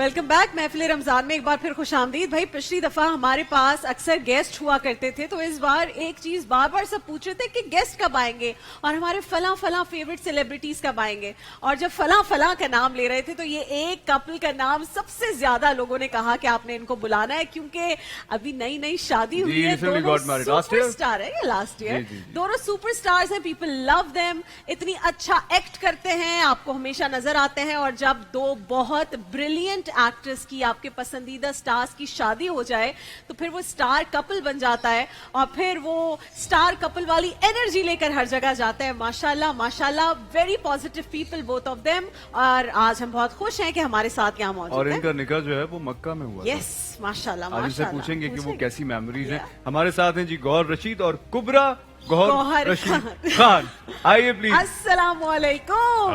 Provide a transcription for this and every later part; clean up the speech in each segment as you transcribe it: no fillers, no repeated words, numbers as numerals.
Welcome back. महफिल रमजान में एक बार फिर खुश आमदीद। भाई पिछली दफा हमारे पास अक्सर गेस्ट हुआ करते थे, तो इस बार एक चीज बार बार सब पूछ रहे थे कि गेस्ट कब आएंगे और हमारे फला फला फेवरेट सेलिब्रिटीज कब आएंगे। और जब फला फला का नाम ले रहे थे तो ये एक कपल का नाम सबसे ज्यादा लोगों ने कहा कि आपने इनको बुलाना है, क्योंकि अभी नई नई शादी हुई है। दोनों सुपरस्टार है, ये लास्ट ईयर दोनों सुपरस्टार्स हैं। पीपल लव देम, इतनी अच्छा एक्ट करते हैं, आपको हमेशा नजर आते हैं। और जब दो बहुत ब्रिलियंट एक्ट्रेस की, आपके पसंदीदा स्टार्स की शादी हो जाए तो फिर वो स्टार कपल बन जाता है और फिर वो स्टार कपल वाली एनर्जी लेकर हर जगह जाता है। माशाल्लाह माशाल्लाह, very positive people both of them. और आज हम बहुत खुश हैं कि हमारे साथ यहाँ मौजूद और हैं। इनका निकाह जो है वो मक्का में हुआ। यस माशाल्लाह आज इनसे माशाल्लाह। पूछेंगे कि वो कैसी मेमोरीज हैं। हमारे साथ हैं जी गौहर रशीद और कुबरा गौहर रशीद खान। आइए प्लीज। अस्सलाम वालेकुम।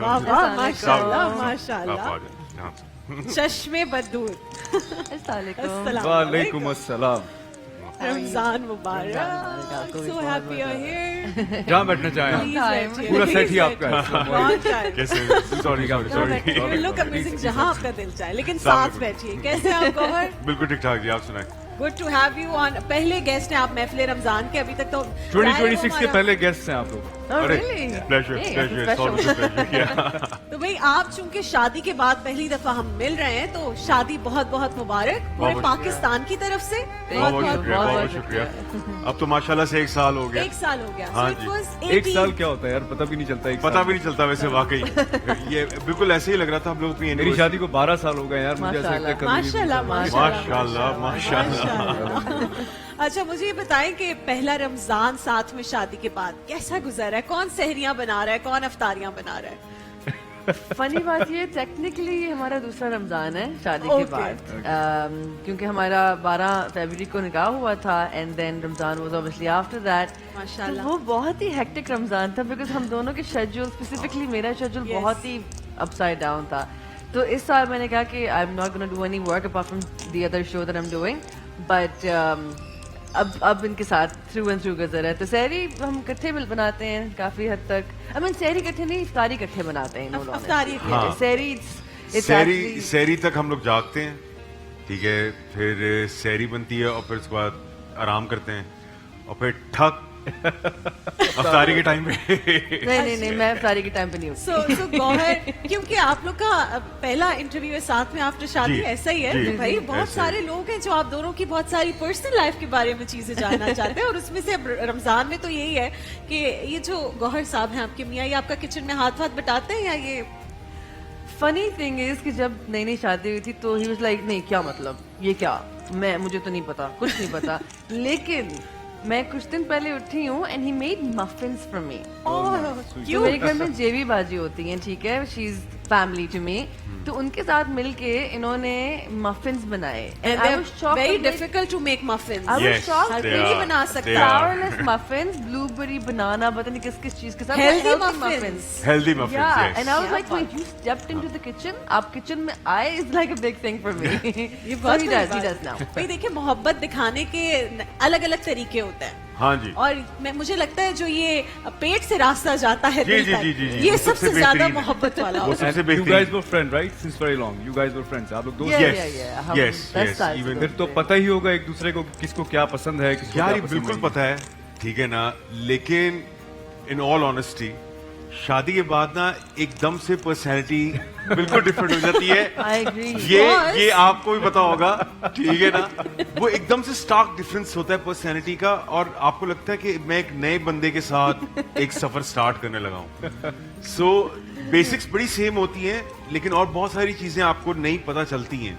वाह वाह, माशाल्लाह माशाल्लाह, चश्मे बदूर। वालेकुम अस्सलाम। रमजान मुबारक। So happy you are here. जहाँ बैठना चाहें, पूरा सेट ही आपका है। कैसे? Sorry sorry. लुक अमेजिंग, जहाँ आपका दिल चाहे, लेकिन साथ बैठिए। कैसे आप गौहर? बिल्कुल ठीक ठाक जी, आप सुनाएं। Good to have you on. पहले गेस्ट हैं आप महफिल रमजान के, अभी तक तो 2026 के पहले गेस्ट हैं आप लोग। अरे प्लेजर तो भाई आप चूंकि शादी के बाद पहली दफा हम मिल रहे हैं, तो शादी बहुत बहुत मुबारक पूरे पाकिस्तान की तरफ से। बहुत शुक्रिया। अब तो माशाल्लाह से 1 साल हो गया। 1 साल हो गया। हाँ So it जी। was 1 साल क्या होता है यार, पता भी नहीं चलता। पता भी नहीं चलता वैसे, वाकई ये बिल्कुल ऐसे ही लग रहा था। हम लोग अपनी मेरी शादी को 12 साल हो गए यार, मुझे ऐसा लगता है कभी नहीं माशाल्लाह माशाल्लाह माशाल्लाह। अच्छा मुझे ये बताएं कि पहला रमजान साथ में शादी के बाद कैसा गुजरा है? कौन सहरियां बना रहा है, कौन अफ्तारियां बना रहा है? फनी बात ये, टेक्निकली हमारा दूसरा रमजान है शादी के बाद, क्योंकि हमारा 12 फरवरी को निकाह हुआ था and then Ramzan was obviously after that. माशाल्लाह। तो वो बहुत ही हेक्टिक रमजान था, बिकॉज हम दोनों के शेड्यूल, स्पेसिफिकली मेरा शेड्यूल बहुत ही अपसाइड डाउन था। तो इस साल मैंने कहा कि I am not gonna do any work apart from the other show that I am doing, but अब इनके साथ थ्रू एंड थ्रू गुजर है। तो सहरी हम इकट्ठे मिल बनाते हैं काफी हद तक। आई मीन सहरी इकट्ठे नहीं, इफ्तारी इकट्ठे बनाते हैं। अफ्तारी सहरी तक हम लोग जागते हैं, ठीक है, फिर सहरी बनती है और फिर उसके बाद आराम करते हैं और फिर ठक अफ्तारी के टाइम पे। नहीं, मैं अफ्तारी के टाइम पे नहीं हूँ। सो गौहर, क्योंकि आप लोग का पहला इंटरव्यू है साथ में आफ्टर शादी, ऐसा ही है कि भाई बहुत सारे लोग हैं जो आप दोनों की बहुत सारी पर्सनल लाइफ के बारे में चीजें जानना चाहते हैं। और उसमें से अब रमजान में तो यही है कि ये जो गौहर साहब हैं आपके मियाँ, ये आपका किचन में हाथ बटाते हैं या ये? फनी थिंग इज कि जब नई नई शादी हुई थी तो ही वाज लाइक, नहीं क्या मतलब, ये क्या, मुझे तो नहीं पता, कुछ नहीं पता। लेकिन मैं कुछ दिन पहले उठी हूँ and he made muffins for me. तो मेरे घर में जेवी बाजी होती हैं, ठीक है, she is family to me. तो उनके साथ मिलके इन्होंने मफिन्स बनाए And they're very difficult to make muffins. I was shocked. हर कोई नहीं बना सकता। Sourless muffins, blueberry, banana, पता नहीं किस चीज के साथ। Healthy muffins. Healthy muffins, Yeah, yes. and I was like, wait, you stepped into the kitchen? आप kitchen में आए is like a big thing for me. ये So बहुत he बड़ी does, he बात does now. भाई देखिए, मोहब्बत दिखाने के अलग अलग तरीके होते हैं। हाँ जी। और मुझे लगता है जो ये पेट से रास्ता जाता है दिल जी, तक, जी, जी, जी, ये वो सबसे सबसे ज्यादा बेहतरीन है। मोहब्बत वाला वो होता है। सबसे You बेहतरीन। guys were friends, right? Since very long. You guys were friends. आप लोग दोस्त। Yeah, Yes, yeah, हम yes, 10 yes, साल से even दोस्त फिर तो हैं। पता ही होगा एक दूसरे को किसको क्या पसंद है, किसको यार क्या ये पसंद बिल्कुल नहीं। पता है, ठीक है ना, लेकिन इन ऑल ऑनेस्टी शादी के बाद ना एकदम से पर्सनैलिटी बिल्कुल डिफरेंट हो जाती है। I agree. ये आपको भी पता होगा, ठीक है ना, वो एकदम से स्टार्क डिफरेंस होता है पर्सनैलिटी का। और आपको लगता है कि मैं एक नए बंदे के साथ एक सफर स्टार्ट करने लगा हूँ। सो बेसिक्स बड़ी सेम होती हैं, लेकिन और बहुत सारी चीजें आपको नहीं पता चलती हैं।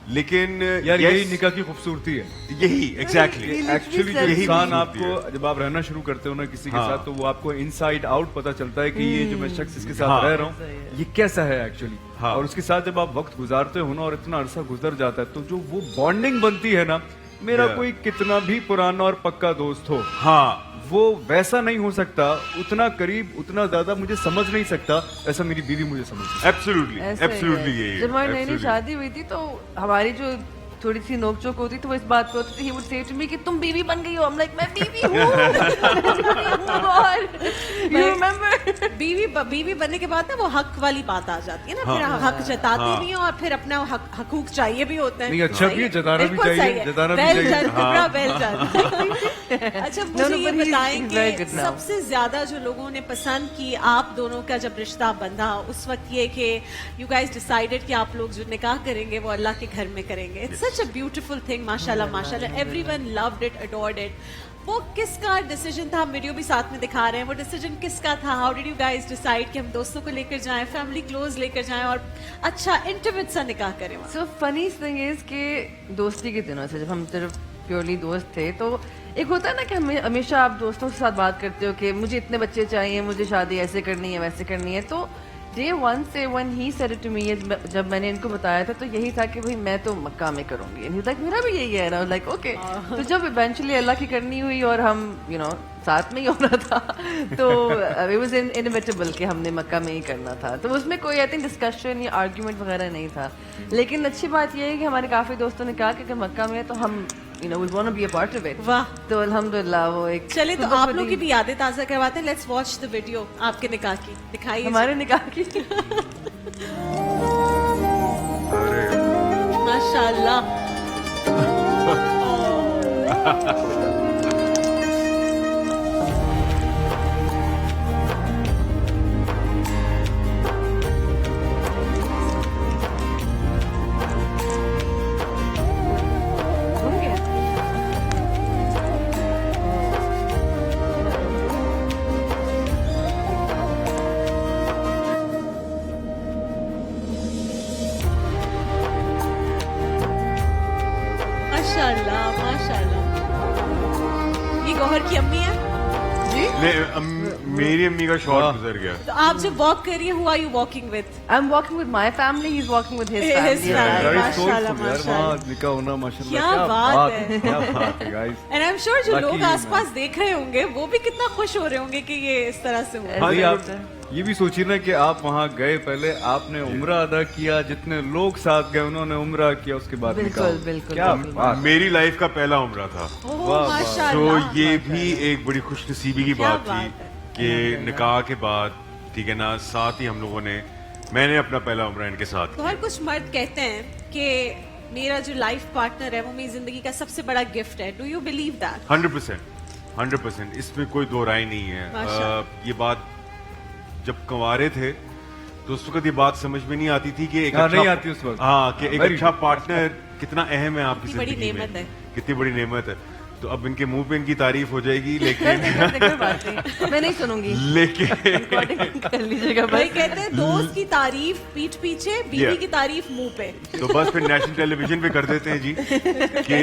लेकिन यार yes, यही निकाह की खूबसूरती है। यही एग्जैक्टली एक्चुअली जो यही इंसान खूबसूरती आपको, जब आप रहना शुरू करते हो ना किसी के हाँ। साथ, तो वो आपको इनसाइड आउट पता चलता है कि ये जो मैं शख्स इसके साथ हाँ। रह रहा हूँ, ये कैसा है एक्चुअली। हाँ। और उसके साथ जब आप वक्त गुजारते हो ना और इतना अरसा गुजर जाता है, तो जो वो बॉन्डिंग बनती है ना, मेरा Yeah. कोई कितना भी पुराना और पक्का दोस्त हो, हाँ वो वैसा नहीं हो सकता, उतना करीब, उतना ज्यादा मुझे समझ नहीं सकता ऐसा मेरी बीवी मुझे समझती है। एब्सोल्युटली ऐसे ही एब्सोल्युटली है। यही जब हमारी नई नई absolutely। शादी हुई थी तो हमारी जो थोड़ी सी नोकझोंक होती तो वो इस बात पे होती थी, he would say to me कि तुम बीवी बन गई हो। I'm like, मैं बीवी हूँ। और you remember? बीवी बनने के बाद ना वो हक वाली बात आ जाती है ना, फिर हक जताते नहीं है और फिर अपना हकूक चाहिए भी होते हैं. नहीं, अच्छा भी है, जताना भी बिल्कुल चाहिए, सही है. जताना भी Well चाहिए. done, कुबरा, well done. अच्छा मुझे ये but he's बताएं very कि good now. सबसे ज्यादा जो लोगों ने पसंद की आप दोनों का जब रिश्ता बंधा उस वक्त ये कि यू गाइस डिसाइडेड कि आप लोग जो निकाह करेंगे वो अल्लाह के घर में करेंगे. It's such a beautiful thing, माशाल्लाह माशाल्लाह. Everyone loved it, adored it. वो किसका डिसीजन था? हम वीडियो भी साथ में दिखा रहे हैं. वो डिसीजन किसका था? How did you guys decide कि हम दोस्तों को लेकर जाएं, फैमिली क्लोज लेकर जाएं और अच्छा इंटीमेट सा निकाह करें? सो फनी थिंग इज कि दोस्ती के दिनों से जब हम सिर्फ प्योरली दोस्त थे तो एक होता है ना कि हमेशा आप दोस्तों के साथ बात करते हो कि मुझे इतने बच्चे चाहिए, मुझे शादी ऐसे करनी है वैसे करनी है. तो डे वन से when he said it to me, जब मैंने इनको बताया था तो यही था कि भाई मैं तो मक्का में करूंगी. एंड ही लाइक मेरा भी यही है. ना लाइक ओके. तो जब इवेंचुअली अल्लाह की करनी हुई और हम यू नो साथ में ही होना था तो इट वाज इनएविटेबल कि हमने मक्का में ही करना था. तो उसमें कोई आई थिंक डिस्कशन या आर्ग्यूमेंट वगैरह नहीं था. लेकिन अच्छी बात यह है कि हमारे काफी दोस्तों ने कहा कि अगर मक्का में है तो हम you know we want to be a part of it. वाह. तो अल्हम्दुलिल्लाह वो एक चले तो आप लोग की भी यादें ताज़ा करवाते हैं. लेट्स वॉच द वीडियो आपके निकाह की. दिखाइए हमारे निकाह की. माशाल्लाह. सुन गए? माशाल्लाह माशाल्लाह. ये गौहर की अम्मी है. मेरी अम्मी का शॉट गुजर गया. तो आप जब वॉक कर रही है, who are you walking with? I'm walking with my family. He's walking with his His family. family. Very माशाल्लाह, soulful यार, माशाल्लाह. वहाँ निकाह होना माशाल्लाह. क्या बात है. क्या बात है guys. And I am sure जो Lucky लोग you, आसपास देख रहे होंगे वो भी कितना खुश हो रहे होंगे कि ये इस तरह से हुआ. भाई आप ये भी सोचिए ना कि आप वहाँ गए, पहले आपने उम्रा अदा किया, जितने लोग साथ गए उन्होंने उम्रा किया, उसके बाद बिल्कुल, निकाह. बिल्कुल, क्या बिल्कुल. बात. मेरी लाइफ का पहला उम्रा था. ओह वाह, वाह. तो माशाल्लाह. ये भी एक बड़ी खुशनसीबी की क्या बात थी बात है. कि निकाह के बाद ठीक है ना, साथ ही हम लोगों ने, मैंने अपना पहला उम्रा इनके साथ तो हर कुछ मर्द कहते हैं कि मेरा जो लाइफ पार्टनर है वो मेरी जिंदगी का सबसे बड़ा गिफ्ट है. Do you believe that? 100%. इसमें कोई दो राय नहीं है. माशाल्लाह. ये बात जब कंवारे थे तो उस वक्त ये बात समझ में नहीं आती थी कि एक हाँ, नहीं आती उस वक्त. हाँ, कि एक Very अच्छा true. पार्टनर कितना अहम है आपकी कितनी बड़ी जिंदगी नेमत में, है. कितनी बड़ी नेमत है. तो अब इनके मुंह पे इनकी तारीफ हो जाएगी लेकिन कोई बात नहीं, मैं नहीं सुनूंगी. लेकिन रिकॉर्डिंग कर लीजिएगा भाई बस. कहते हैं दोस्त की तारीफ पीठ पीछे, बीवी Yeah. की तारीफ मुंह पे. तो बस फिर नेशनल टेलीविजन पे कर देते हैं जी कि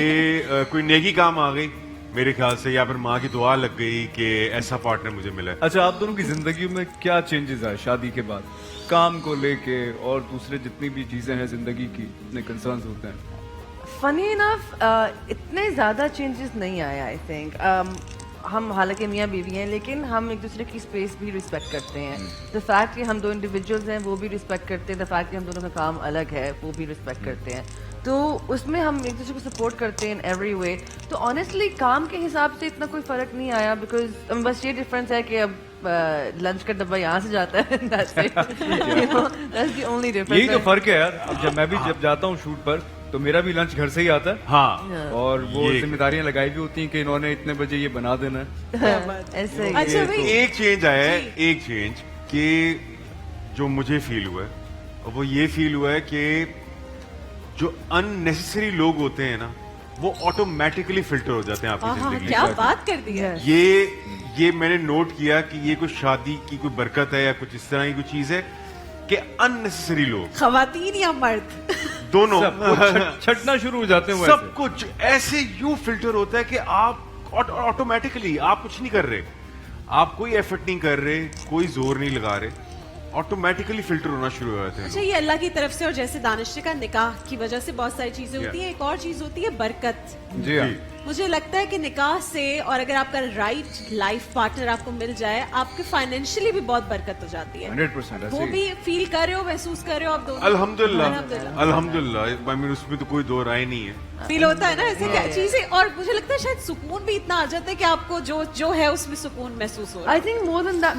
कोई नेकी काम आ गई मेरे ख्याल से, या फिर माँ की दुआ लग गई कि ऐसा पार्टनर मुझे मिला है. अच्छा, आप दोनों की जिंदगी में क्या चेंजेस आए शादी के बाद, काम को लेके और दूसरे जितनी भी चीजें हैं जिंदगी की, इतने कंसर्न्स होते हैं? फनी इनफ इतने ज़्यादा चेंजेस नहीं आए आई थिंक. हम हालांकि मियाँ बीवी हैं लेकिन हम एक दूसरे की स्पेस भी रिस्पेक्ट करते हैं. द फैक्ट कि हम दो इंडिविजुअल्स हैं वो भी रिस्पेक्ट करते हैं. द फैक्ट कि हम दोनों का काम अलग है वो भी रिस्पेक्ट करते हैं. तो उसमें हम एक दूसरे को सपोर्ट करते हैं इन एवरी वे. तो ऑनेस्टली काम के हिसाब से इतना कोई फ़र्क नहीं आया. बिकॉज बस ये डिफरेंस है कि अब लंच का डब्बा यहाँ से जाता है. That's it. You know, that's the only difference. यही तो फर्क है यार. अब जब मैं भी जब जाता हूँ शूट पर तो मेरा भी लंच घर से ही आता है. हाँ, और वो ये- जिम्मेदारियां लगाई भी होती हैं कि इन्होंने इतने बजे ये बना देना है. ऐसे ही. अच्छा भाई एक चेंज आया है, एक चेंज कि जो मुझे फील हुआ है, और वो ये फील हुआ है कि जो अननेसेसरी लोग होते हैं ना वो ऑटोमेटिकली फिल्टर हो जाते हैं आपकी आहा, जिंदगी क्या से. बात कर दी है. ये मैंने नोट किया कि ये कोई शादी की कोई बरकत है या कुछ इस तरह की कोई चीज है कि अननेसेसरी लोग खवातीन या मर्द दोनों सब छटना शुरू हो जाते हैं वो सब ऐसे. कुछ ऐसे यूं फिल्टर होता है कि आप ऑटोमेटिकली आप कुछ नहीं कर रहे, आप कोई एफर्ट नहीं कर रहे, कोई जोर नहीं लगा रहे, ऑटोमेटिकली फिल्टर होना शुरू हो जाते हैं. अच्छा, ये अल्लाह की तरफ से, और जैसे दानिश का निकाह की वजह से बहुत सारी चीजें होती हैं. एक और चीज होती है बरकत. जी हाँ. मुझे लगता है कि निकाह से, और अगर आपका राइट लाइफ पार्टनर आपको मिल जाए, आपके फाइनेंशियली भी बहुत बरकत हो जाती है. 100% वो ऐसे भी फील कर रहे हो, महसूस कर रहे हो आप दोनों? अल्हम्दुलिल्लाह. आई मीन उसमें तो कोई दो राय नहीं है. फील होता है ना ऐसे क्या चीजें, और मुझे लगता है शायद सुकून भी इतना आ जाता है कि आपको जो है उसमें सुकून महसूस हो रहा है. आई थिंक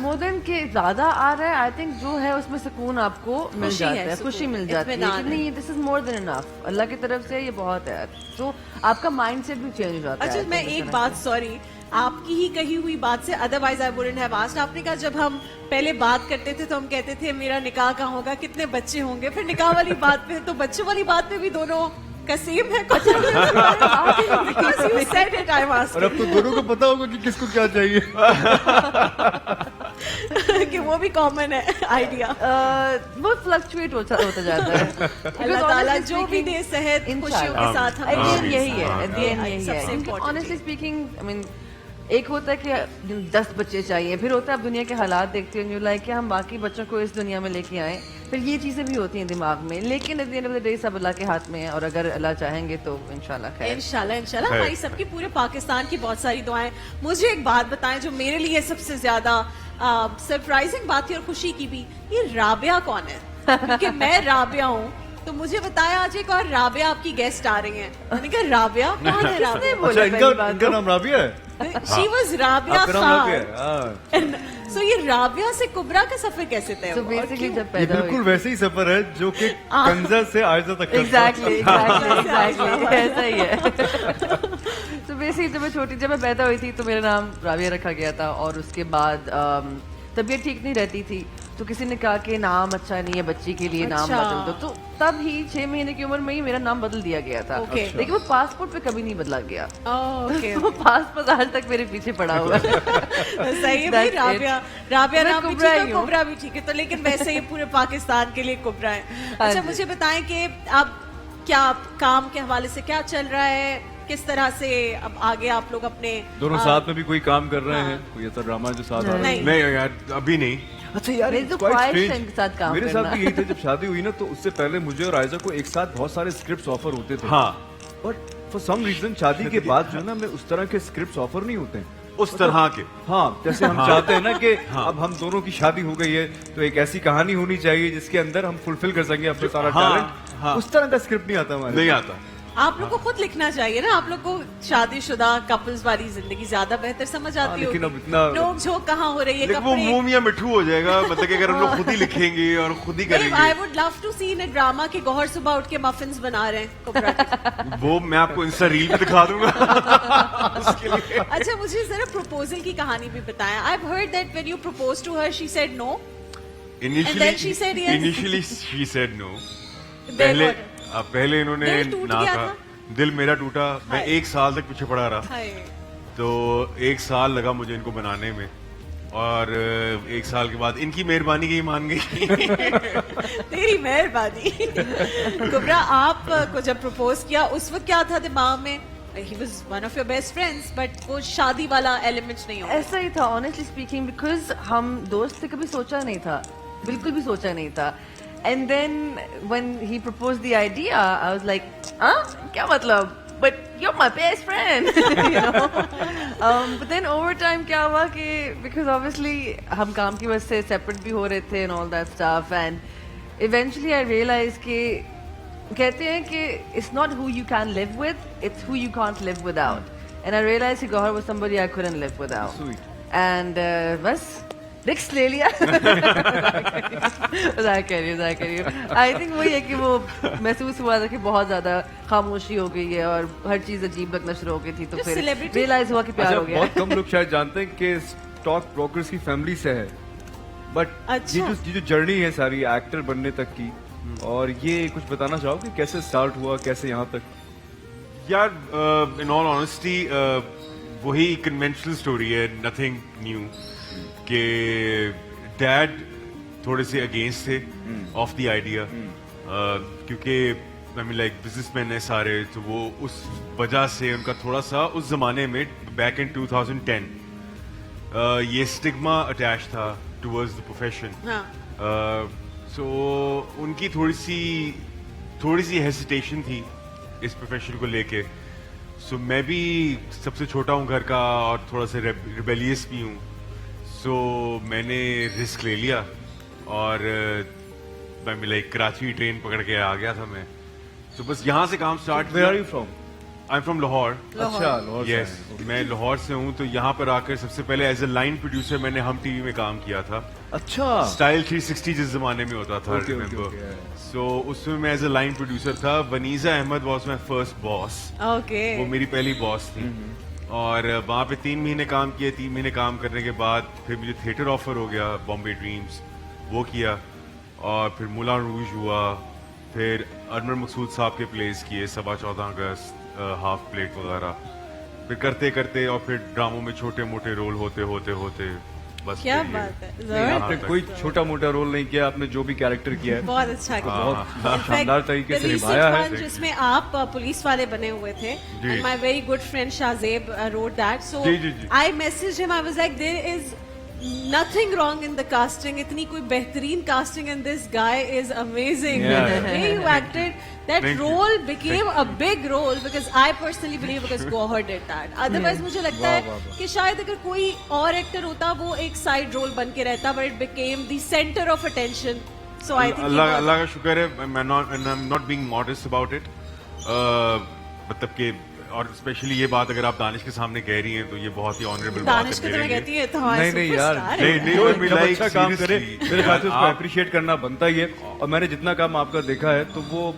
मोर देन के ज्यादा आ रहा है. आई थिंक जो है उसमें सुकून आपको मिल खुशी जाता है, है, खुशी मिल जाती है. इत्मीनान नहीं, this is more than enough. अल्लाह की तरफ से ये बहुत है. तो आपका माइंड सेट भी चेंज हो जाता है. अच्छा, मैं एक बात, सॉरी, आपकी ही कही हुई बात से, otherwise I wouldn't have asked. आपने कहा जब हम पहले बात करते थे तो हम कहते थे मेरा निकाह कहाँ होगा, कितने बच्चे होंगे. फिर निकाह वाली बात पे, तो बच्चों वाली बात पे भी दोनों कसीम है. कुछ because you said it, I'm asking. और अब तो दोनों को पता होगा कि किसको क्या चाहिए. कि वो भी कॉमन है आइडिया. वो फ्लक्चुएट होता जाता है. अल्लाह ताला जो भी दे सेहत खुशियों के साथ एट द एंड हमें. यही है. एट द एंड यही सबसे है. important honestly speaking, I mean, एक होता है कि 10 बच्चे चाहिए, फिर होता है आप दुनिया के हालात देखते हो, यू लाइक कि हम बाकी बच्चों को इस दुनिया में लेके आए. फिर ये चीजें भी होती हैं दिमाग में, लेकिन at the end of the day सब अल्लाह के हाथ में है. और अगर अल्लाह चाहेंगे तो इंशाल्लाह खैर. इंशाल्लाह हमारी सबकी, पूरे पाकिस्तान की बहुत सारी दुआएं. मुझे एक बात बताएं जो मेरे लिए सबसे ज्यादा सरप्राइजिंग बात थी और खुशी की भी, ये राबिया कौन है? क्योंकि मैं राबिया हूँ, तो मुझे बताया आज एक और राबिया आपकी गेस्ट आ रही हैं. मैंने कहा राबिया कौन है? राबिया अच्छा, इनका नाम राबिया है. शी वाज राबिया आपका नाम राबिया है. खान. हाँ. सो ये राबिया से कुबरा का सफर कैसे तय तो हुआ? और बेसिकली क्यों? जब ये पैदा बिल्कुल हुई, वैसे ही सफर है जो कि कंजा से आयजा तक का. एग्जैक्टली ऐसा ही है. तो बेसिकली जब मैं पैदा हुई थी तो मेरा नाम राबिया रखा गया था. और उसके बाद तबीयत ठीक नहीं रहती थी, तो किसी ने कहा कि नाम अच्छा नहीं है बच्ची के लिए, नाम अच्छा. बदल दो. तो तब ही 6 महीने की उम्र में ही मेरा नाम बदल दिया गया था. Okay. लेकिन वो पासपोर्ट पे कभी नहीं बदला गया. ओके. वो पासपोर्ट आज तक मेरे पीछे पड़ा हुआ है. सही है भाई. That's it. राबिया मैं नाम भी कुबरा ठीक ही है, हूँ. कुबरा भी ठीक है. तो लेकिन वैसे ये पूरे पाकिस्तान के लिए कुबरा है. हाँ अच्छा, जी. मुझे बताएं कि अब क्या काम के हवाले से क्या चल रहा है, किस तरह से अब आगे आप लोग अपने दोनों साथ में भी कोई काम कर रहे हैं, कोई ऐसा ड्रामा जो साथ आ रहा है. नहीं. नहीं यार, अभी नहीं. अच्छा यार, मेरी तो it's quite ख्वाहिश है strange. इनके साथ काम मेरे करना. साथ भी यही था. जब शादी हुई ना तो उससे पहले मुझे और आयजा को एक साथ बहुत सारे स्क्रिप्ट्स ऑफर होते थे. हाँ, बट फॉर सम रीजन शादी के बाद जो है ना, हमें उस तरह के स्क्रिप्ट्स ऑफर नहीं होते हैं. उस तरह के. हाँ, जैसे हम चाहते हैं ना कि अब हम दोनों की शादी हो गई है तो एक ऐसी कहानी होनी चाहिए जिसके अंदर हम फुलफिल कर सकें अपना सारा हाँ, टैलेंट. हाँ. उस तरह का स्क्रिप्ट नहीं आता हमारे. नहीं आता. आप लोग को खुद लिखना चाहिए ना. आप लोग को शादीशुदा कपल्स वाली जिंदगी ज्यादा बेहतर समझ आती लेकिन अब होगी. इतना- नोक झोंक कहाँ हो रही है, लेकिन वो कपड़े. मुंह मियां मिठू हो जाएगा. मतलब कि अगर हम लोग खुद ही लिखेंगे और खुद ही आई करेंगे, would love to see in a drama कि गौहर सुबह उठ के मफिन्स बना रहे हैं कुबरा के. वो मैं आपको इंस्टा रील पे दिखा दूंगा. उसके लिए अच्छा, मुझे जरा प्रपोजल की कहानी भी बताएं. I have heard that when you propose to her she said no. then she said yes. Initially she said no. Then पहले इन्होंने दिल टूट ना गया कहा. था? दिल मेरा टूटा. मैं हाय. 1 साल तक पीछे पड़ा रहा. हाय. तो 1 साल लगा मुझे इनको बनाने में. और 1 साल के बाद इनकी मेहरबानी की मान गई. तेरी मेहरबानी. कुबरा, आप को जब प्रपोज किया उस वक्त क्या था दिमाग में? He was one of your best friends, but वो शादी वाला एलिमेंट नहीं होगा. ऐसा ही था ऑनेस्टली स्पीकिंग, बिकॉज हम दोस्त थे, कभी सोचा नहीं था, बिल्कुल भी सोचा नहीं था. And then when he propose the idea I was like, क्या मतलब, but you are my best friend, you know. But then over time क्या हुआ कि बिकॉज ऑब्वियसली हम काम की वजह से सेपरेट भी हो रहे थे and all that stuff, and eventually I realise कि कहते हैं कि it's not who you can live with, it's who you can't live without. And I realise कि Gauhar was somebody I couldn't live without. Sweet. And बस risks ले लिया. I think वही है कि वो महसूस हुआ था कि बहुत ज्यादा खामोशी हो गई है और हर चीज अजीब लगना शुरू हो गई थी, तो जो फिर celebrity- रियलाइज हुआ कि प्यार अच्छा, हो गया. बहुत कम लोग शायद जानते हैं कि स्टॉक ब्रोकर्स की फैमिली से है. बट अच्छा. ये जो जर्नी है सारी एक्टर बनने तक की, और ये कुछ बताना चाहोगे कैसे स्टार्ट हुआ, कैसे यहाँ तक? यार, इन ऑल ऑनेस्टी वही कन्वेंशनल स्टोरी है, नथिंग न्यू. कि डैड थोड़े से अगेंस्ट थे ऑफ द आइडिया, क्योंकि आई मीन लाइक बिजनेसमैन है सारे, तो वो उस वजह से उनका थोड़ा सा उस जमाने में बैक इन 2010 ये स्टिग्मा अटैच था टुवर्ड्स द प्रोफेशन. हाँ. सो उनकी थोड़ी सी हेसिटेशन थी इस प्रोफेशन को लेके. सो मैं भी सबसे छोटा हूँ घर का और थोड़ा सा रिबेलियस भी हूँ. सो मैंने रिस्क ले लिया और मैं लाइक कराची ट्रेन पकड़ के आ गया था मैं. तो बस यहाँ से काम start. Where are you from? I am from Lahore. अच्छा, लाहौर से यस, हैं. Okay. मैं लाहौर से हूँ. तो यहाँ पर आकर सबसे पहले एज अ लाइन प्रोड्यूसर मैंने हम टीवी में काम किया था. अच्छा. स्टाइल 360 जिस जमाने में होता था, Okay, okay, remember. okay. So उसमें मैं एज अ लाइन प्रोड्यूसर था. Vaneeza Ahmed was my first boss. Okay. वो मेरी पहली बॉस थी. और वहाँ पे 3 महीने काम किए. 3 महीने काम करने के बाद फिर मुझे थिएटर ऑफर हो गया, बॉम्बे ड्रीम्स. वो किया और फिर मुलान रूज हुआ. फिर अनवर मकसूद साहब के प्लेस किए, 14 अगस्त, हाफ प्लेट वगैरह. फिर करते करते और फिर ड्रामों में छोटे मोटे रोल होते बस. क्या फिर ये- बात है. नहीं, जबरदस्त. आपने कोई छोटा मोटा रोल नहीं किया. आपने जो भी कैरेक्टर किया है बहुत अच्छा किया. बहुत शानदार तरीके से The निभाया recent है. one जिसमें आप पुलिस वाले बने हुए थे. जी. And my very good friend Shahzeb wrote that. So ji, ji, ji. I messaged him. I was like, there is nothing wrong in the casting. इतनी कोई बेहतरीन casting and this guy is amazing. Yeah. The way you acted, that Thank you. role became a big role because I personally believe because Gauhar did that. Otherwise मुझे लगता वाह, है वाह, वाह. कि शायद अगर कोई और एक्टर होता वो एक साइड रोल बन के रहता, but it became the center of attention. So I think अल्लाह का शुक्र है. मैं not being modest about it. मतलब कि और स्पेशली ये बात अगर आप दानिश के सामने कह रही हैं तो ये बहुत ही ऑनरेबल बात दानिश है को तो मेरे मैं लिए. कहती है तो हमारा नहीं यार, superstar है. नहीं, जो I mean, जब like, अच्छा काम करे seriously, मेरे ख्याल से उसको आप- अप्रिशिएट करना बनता ही है. और मैंने जितना काम आपका देखा है तो वो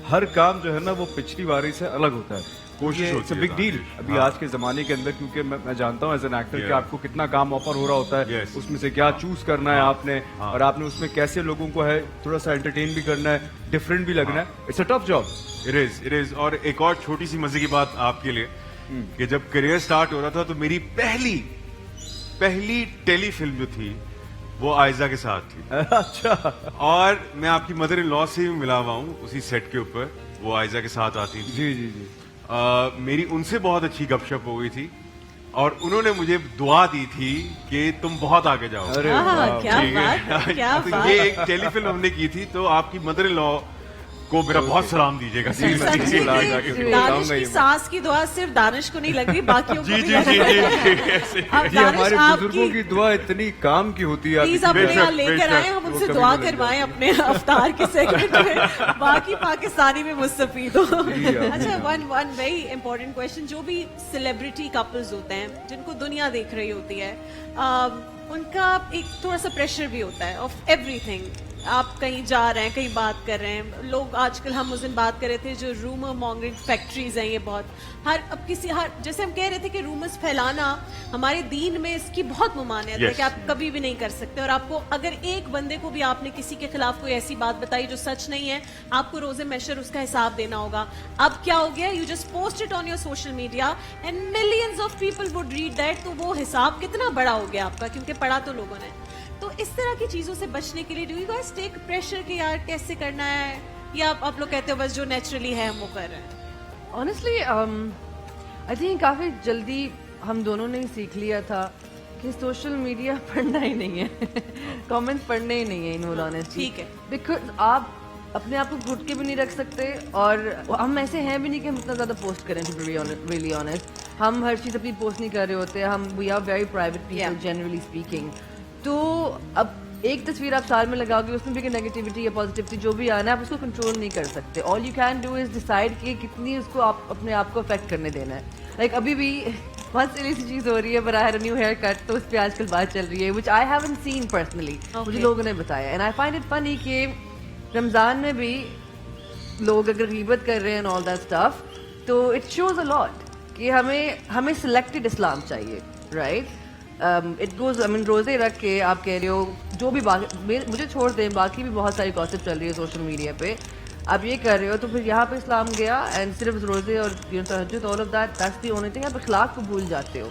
हर काम जो है ना वो पिछली बारी से अलग होता है. कोशिश होती है बिग डील दानिश. अभी हाँ. आज के जमाने के अंदर, क्योंकि मैं जानता हूँ एज एन एक्टर कि Yeah. आपको कितना काम ऑफर हो रहा होता है. Yes. उसमें से क्या चूज करना है आपने, हाँ. और आपने उसमें कैसे लोगों को है थोड़ा सा एंटरटेन भी करना है, डिफरेंट भी लगना है. It's a tough job. It is. और एक और छोटी सी मजे की बात आपके लिए कि जब करियर स्टार्ट हो रहा था तो मेरी पहली टेलीफिल्म जो थी वो आयजा के साथ थी. अच्छा. और मैं आपकी मदर इन लॉ से भी मिला हुआ हूँ उसी सेट के ऊपर. वो आयजा के साथ आती थी. जी जी जी. मेरी उनसे बहुत अच्छी गपशप हो गई थी और उन्होंने मुझे दुआ दी थी कि तुम बहुत आगे जाओ. अरे हाँ, वाह. क्या ठीक है? बात है, क्या तो बात. ये एक टेलीफिल्म हमने की थी. तो आपकी मदर इन लॉ को मेरा बहुत सलाम दीजिएगा. जी, मैं सच्ची बिल्कुल आज थी, जाके दानिश बताऊंगा की ये सास की दुआ सिर्फ दानिश को नहीं लग रही, बाकियों को जी भी जी लग जी रही है. जी ऐसे. अब ये दानिश हमारे बुजुर्गों आपकी की दुआ इतनी काम की होती है. प्लीज आप अपने बेशक, यहाँ लेकर बेशक. आए, हम वो उनसे कभी दुआ भी लग करवाएं जाए. अपने अफ्तार के सेगमेंट में. बाकी पाकिस्तानी में मुस्तफीद हो. आप अच्छा, वन वेरी इंपॉर्टेंट क्वेश्चन. जो भी सेलिब्रिटी कपल्स होते हैं जिनको दुनिया देख रही होती है, उनका एक थोड़ा सा प्रेशर भी होता है ऑफ एवरीथिंग. आप कहीं जा रहे हैं, कहीं बात कर रहे हैं, लोग आजकल हम उस दिन बात कर रहे थे जो रूमर मॉन्गरिंग फैक्ट्रीज हैं, ये बहुत हर जैसे हम कह रहे थे कि रूमर्स फैलाना हमारे दीन में इसकी बहुत ममानियत है Yes. कि आप कभी भी नहीं कर सकते. और आपको अगर एक बंदे को भी आपने किसी के खिलाफ कोई ऐसी बात बताई जो सच नहीं है, आपको रोजे मैशर उसका हिसाब देना होगा. अब क्या हो गया, you just post it on your social media and millions of people would read that. तो वो हिसाब कितना बड़ा हो गया आपका, क्योंकि पढ़ा तो लोगों ने. तो इस तरह की चीजों से बचने के लिए do you guys take pressure कि यार कैसे करना है, या आप लोग कहते हो बस जो नेचुरली है हम वो कर रहे हैं? ऑनेस्टली आई थिंक काफ़ी जल्दी हम दोनों ने ही सीख लिया था कि सोशल मीडिया पढ़ना ही नहीं है. कमेंट्स पढ़ने ही नहीं है, इन ऑल ऑनेस्टी. ठीक है. बिकॉज आप अपने आप को घुट के भी नहीं रख सकते और हम ऐसे हैं भी नहीं कि हम इतना ज़्यादा पोस्ट करें. टू बी रियली ऑनेस्ट, हम हर चीज़ अपनी पोस्ट नहीं कर रहे होते. हम we are very private people Yeah. Generally speaking. तो अब एक तस्वीर आप साल में लगाओगे, उसमें भी नेगेटिविटी या पॉजिटिविटी जो भी आना है आप उसको कंट्रोल नहीं कर सकते. All you can do is decide कि कितनी उसको आप अपने आप को अफेक्ट करने देना है. लाइक अभी भी बहुत सीरियस चीज़ हो रही है, but I had a new haircut, तो उस पर आजकल बात चल रही है which I haven't seen personally. मुझे लोगों ने बताया and I find it funny कि रमज़ान में भी लोग अगर गीबत कर रहे हैं एंड ऑल दैट स्टफ, तो इट शोज अ लॉट कि हमें सिलेक्टेड इस्लाम चाहिए. Right, it goes I mean रोज़े रख के आप कह रहे हो जो भी मुझे छोड़ दें, बाकी भी बहुत सारी गॉसिप चल रही है सोशल मीडिया पे, आप ये कर रहे हो तो फिर यहाँ पे इस्लाम गया एंड सिर्फ रोज़े और तहज्जुद all of that's the only thing. आप अखलाक को भूल जाते हो.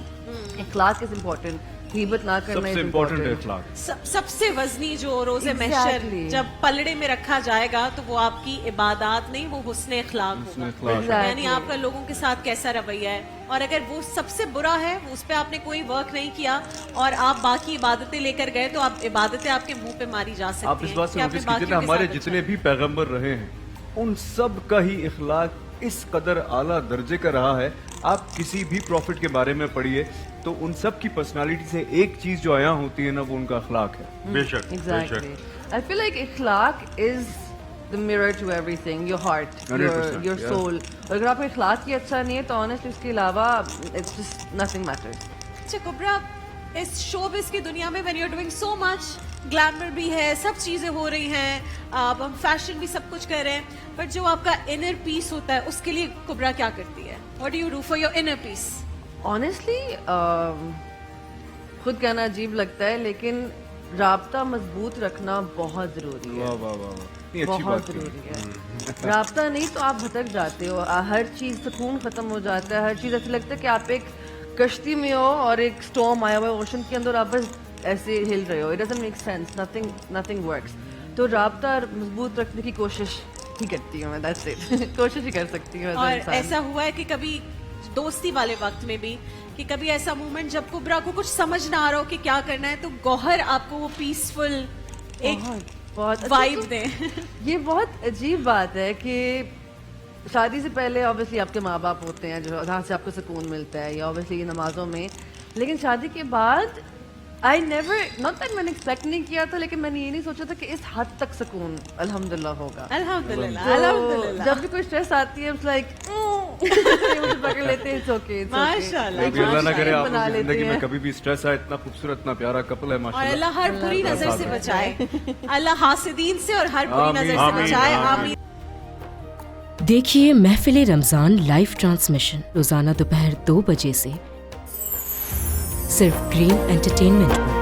अखलाक इज इम्पॉर्टेंट. गीबत ना करना सबसे is इम्पोर्टेंट है important. अखलाक. सबसे वजनी जो रोजे Exactly. महशर जब पलड़े में रखा जाएगा तो वो आपकी इबादत नहीं, वो हुस्न अखलाक हुस्न होगा. अखलाक. Exactly. यानी आपका लोगों के साथ कैसा रवैया है, और अगर वो सबसे बुरा है, उस पर आपने कोई वर्क नहीं किया और आप बाकी इबादतें लेकर गए, तो आप इबादतें आपके मुंह पे मारी जा सकती हैं. आप इस बात से कि आपने नोटिस कीजिए ना, बाकियों के हमारे साथ जितने अच्छा भी पैगंबर रहे हैं उन सब का ही इखलाक इस कदर आला दर्जे का रहा है. आप किसी भी प्रॉफिट के बारे में पढ़िए तो उन सब की पर्सनालिटी से एक चीज जो आया होती है ना, वो उनका अखलाक है. बेशक Exactly. बेशक. I feel like ikhlaq is the mirror to everything. Your heart, 100%, your yeah. soul. और अगर आपका इखलाक ही अच्छा नहीं है तो honestly उसके अलावा it's just nothing matters. अच्छा कुबरा, इस शोबिस की दुनिया में when you're doing so much, glamour भी है, सब चीजें हो रही हैं, अब हम फैशन भी सब कुछ कर रहे हैं, बट जो आपका इनर पीस होता है उसके लिए कुबरा क्या करती है? What do you do for your inner peace? Honestly, खुद कहना अजीब लगता है लेकिन राब्ता मजबूत रखना बहुत जरूरी है. वाह वाह वाह वाह, इतनी अच्छी बहुत बात की. जरूरी है. राब्ता नहीं तो आप भटक जाते हो, हर चीज सुकून खत्म हो जाता है, हर चीज ऐसे लगता है कि आप एक कश्ती में हो और एक स्टॉर्म आया हुआ है ओशन के अंदर, आप बस ऐसे हिल रहे हो. It doesn't make sense, nothing works. तो राब्ता मजबूत रखने की कोशिश ही करती हूँ मैं, दैट्स इट. कोशिश ही कर सकती हूँ और इंसान. ऐसा हुआ है कि कभी दोस्ती वाले वक्त में भी कि कभी ऐसा मोमेंट जब कुबरा को कुछ समझ ना आ रहा हो कि क्या करना है, तो गौहर आपको वो पीसफुल एक बहुत वाइब दे. ये बहुत अजीब बात है कि शादी से पहले ऑब्वियसली आपके माँ बाप होते हैं जो जहाँ से आपको सुकून मिलता है, या ऑब्वियसली नमाजों में, लेकिन शादी के बाद आई नेवर, नॉट दैट मैंने एक्सपेक्ट नहीं किया था, लेकिन मैंने ये नहीं सोचा था कि इस हद तक सुकून अल्हम्दुलिल्लाह होगा. अल्हम्दुलिल्लाह, तो अल्हम्दुलिल्लाह. जब भी कोई स्ट्रेस आती है लाइक मुझे पकड़ लेते हैं, it's okay, it's okay. माशाल्लाह, अभी अल्लाह ना करे बना आपकी लेते जिंदगी में हैं. कभी भी स्ट्रेस आए. इतना खूबसूरत, इतना प्यारा कपल है और माशाल्लाह. अल्लाह हर बुरी नजर से बचाए, अल्लाह हासिदीन से और हर बुरी आमीन, नजर से आमीन, बचाए. आमीन. आमीन. देखिए महफिल रमजान लाइव ट्रांसमिशन रोजाना दोपहर 2 बजे से सिर्फ ग्रीन एंटरटेनमेंट पर.